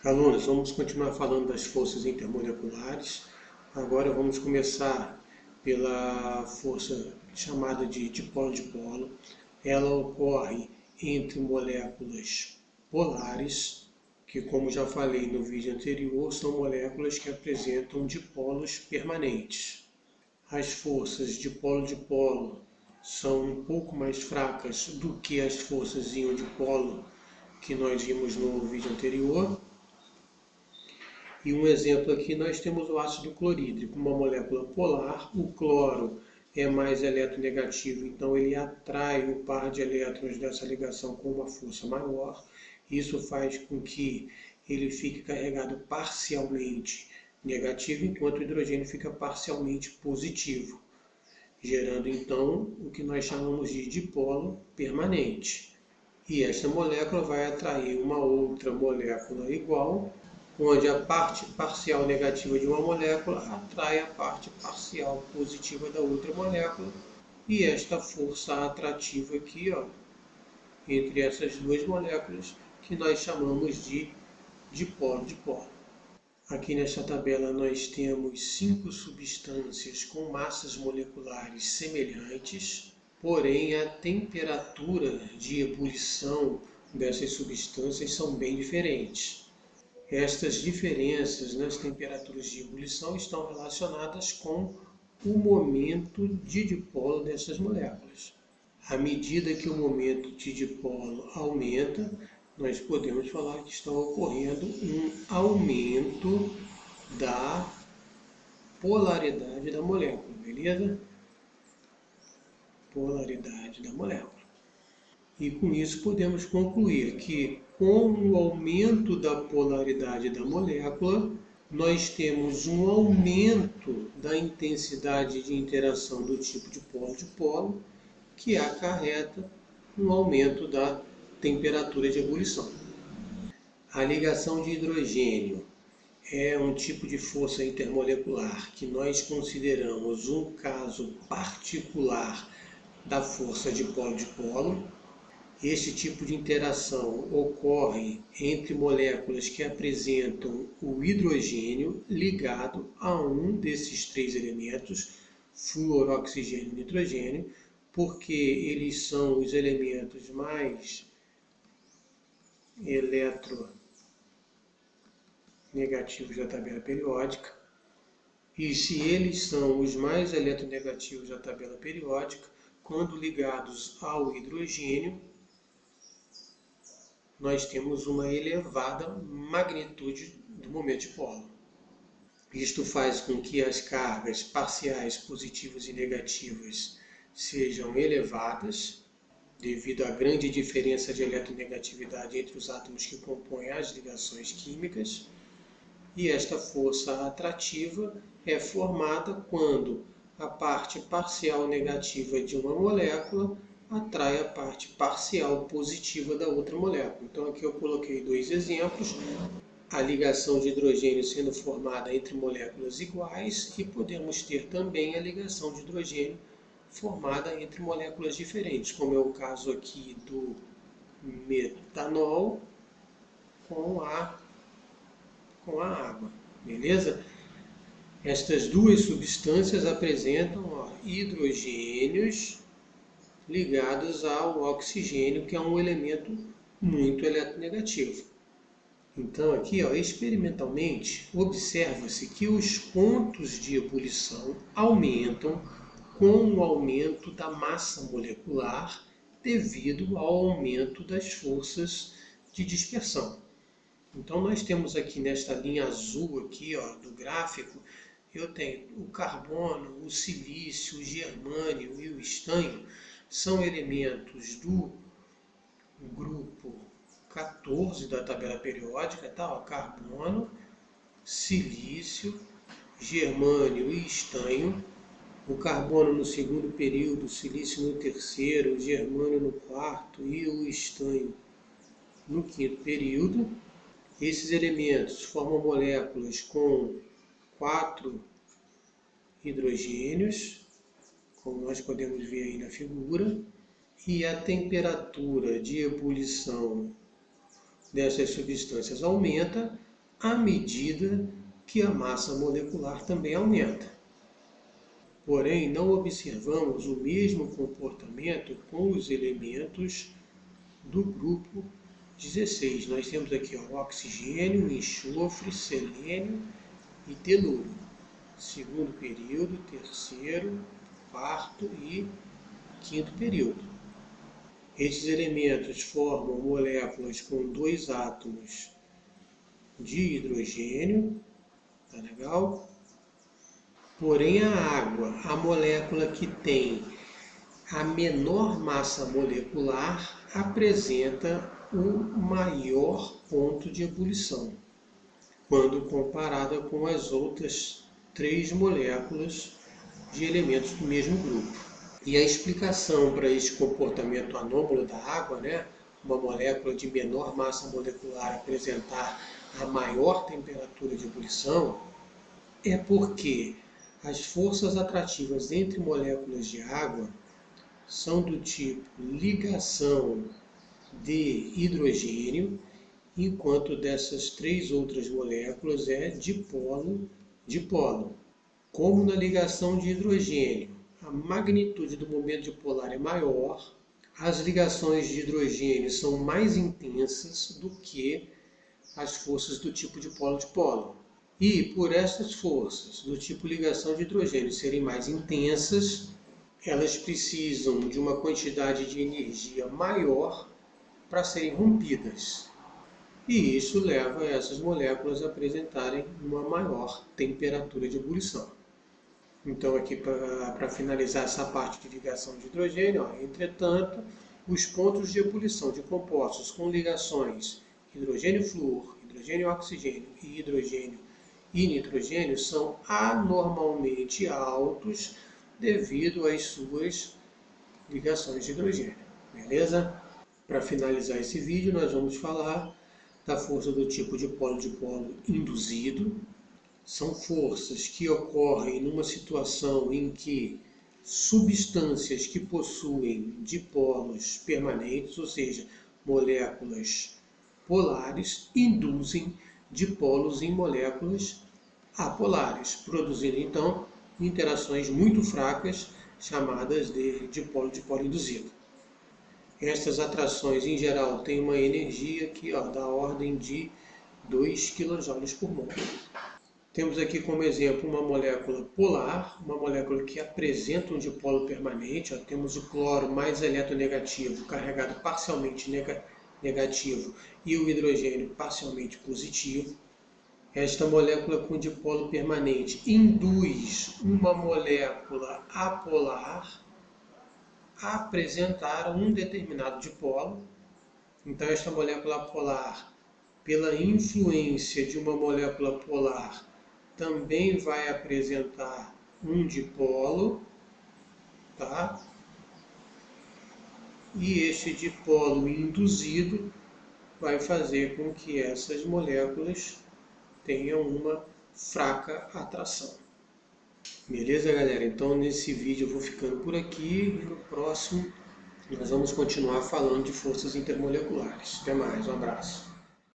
Alunos, vamos continuar falando das forças intermoleculares. Agora vamos começar pela força chamada de dipolo-dipolo. Ela ocorre entre moléculas polares, que, como já falei no vídeo anterior, são moléculas que apresentam dipolos permanentes. As forças dipolo-dipolo são um pouco mais fracas do que as forças íon-dipolo que nós vimos no vídeo anterior. E um exemplo aqui nós temos o ácido clorídrico, uma molécula polar. O cloro é mais eletronegativo, então ele atrai o par de elétrons dessa ligação com uma força maior. Isso faz com que ele fique carregado parcialmente negativo, enquanto o hidrogênio fica parcialmente positivo, gerando então o que nós chamamos de dipolo permanente. E esta molécula vai atrair uma outra molécula igual, onde a parte parcial negativa de uma molécula atrai a parte parcial positiva da outra molécula, e esta força atrativa aqui, entre essas duas moléculas, que nós chamamos de dipolo-dipolo. Aqui nesta tabela nós temos 5 substâncias com massas moleculares semelhantes, porém a temperatura de ebulição dessas substâncias são bem diferentes. Estas diferenças nas temperaturas de ebulição estão relacionadas com o momento de dipolo dessas moléculas. À medida que o momento de dipolo aumenta, nós podemos falar que está ocorrendo um aumento da polaridade da molécula, beleza? Polaridade da molécula. E com isso podemos concluir que, com o aumento da polaridade da molécula, nós temos um aumento da intensidade de interação do tipo dipolo-dipolo, que acarreta um aumento da temperatura de ebulição. A ligação de hidrogênio é um tipo de força intermolecular que nós consideramos um caso particular da força dipolo-dipolo. Este tipo de interação ocorre entre moléculas que apresentam o hidrogênio ligado a um desses 3 elementos, flúor, oxigênio e nitrogênio, porque eles são os elementos mais eletronegativos da tabela periódica. E se eles são os mais eletronegativos da tabela periódica, quando ligados ao hidrogênio, nós temos uma elevada magnitude do momento dipolo. Isto faz com que as cargas parciais positivas e negativas sejam elevadas, devido à grande diferença de eletronegatividade entre os átomos que compõem as ligações químicas. E esta força atrativa é formada quando a parte parcial negativa de uma molécula atrai a parte parcial positiva da outra molécula. Então aqui eu coloquei 2 exemplos, a ligação de hidrogênio sendo formada entre moléculas iguais, e podemos ter também a ligação de hidrogênio formada entre moléculas diferentes, como é o caso aqui do metanol com a água, beleza? Estas duas substâncias apresentam hidrogênios ligados ao oxigênio, que é um elemento muito eletronegativo. Então aqui, experimentalmente, observa-se que os pontos de ebulição aumentam com o aumento da massa molecular devido ao aumento das forças de dispersão. Então nós temos aqui nesta linha azul aqui, do gráfico, eu tenho o carbono, o silício, o germânio e o estanho, são elementos do grupo 14 da tabela periódica, tá? Carbono, silício, germânio e estanho. O carbono no segundo período, o silício no terceiro, o germânio no quarto e o estanho no quinto período. Esses elementos formam moléculas com 4 hidrogênios, como nós podemos ver aí na figura, e a temperatura de ebulição dessas substâncias aumenta à medida que a massa molecular também aumenta. Porém, não observamos o mesmo comportamento com os elementos do grupo 16. Nós temos aqui o oxigênio, enxofre, selênio e telúrio. Segundo período, terceiro, quarto e quinto período. Estes elementos formam moléculas com 2 átomos de hidrogênio, tá legal? Porém, a água, a molécula que tem a menor massa molecular, apresenta o maior ponto de ebulição, quando comparada com as outras 3 moléculas de elementos do mesmo grupo. E a explicação para este comportamento anômalo da água, uma molécula de menor massa molecular apresentar a maior temperatura de ebulição, é porque as forças atrativas entre moléculas de água são do tipo ligação de hidrogênio, enquanto dessas 3 outras moléculas é dipolo-dipolo. Como na ligação de hidrogênio a magnitude do momento dipolar é maior, as ligações de hidrogênio são mais intensas do que as forças do tipo dipolo-dipolo. E por essas forças do tipo ligação de hidrogênio serem mais intensas, elas precisam de uma quantidade de energia maior para serem rompidas. E isso leva essas moléculas a apresentarem uma maior temperatura de ebulição. Então, aqui para finalizar essa parte de ligação de hidrogênio, entretanto, os pontos de ebulição de compostos com ligações hidrogênio-flúor, hidrogênio-oxigênio e hidrogênio e nitrogênio são anormalmente altos devido às suas ligações de hidrogênio. Beleza? Para finalizar esse vídeo, nós vamos falar da força do tipo dipolo-dipolo induzido. São forças que ocorrem numa situação em que substâncias que possuem dipolos permanentes, ou seja, moléculas polares, induzem dipolos em moléculas apolares, produzindo então interações muito fracas, chamadas de dipolo-dipolo induzido. Estas atrações, em geral, têm uma energia que da ordem de 2 kJ por mol. Temos aqui como exemplo uma molécula polar, uma molécula que apresenta um dipolo permanente. Temos o cloro mais eletronegativo, carregado parcialmente negativo, e o hidrogênio parcialmente positivo. Esta molécula com dipolo permanente induz uma molécula apolar a apresentar um determinado dipolo. Então, esta molécula apolar, pela influência de uma molécula polar, também vai apresentar um dipolo, tá? E este dipolo induzido vai fazer com que essas moléculas tenham uma fraca atração. Beleza, galera? Então, nesse vídeo eu vou ficando por aqui e no próximo nós vamos continuar falando de forças intermoleculares. Até mais, um abraço.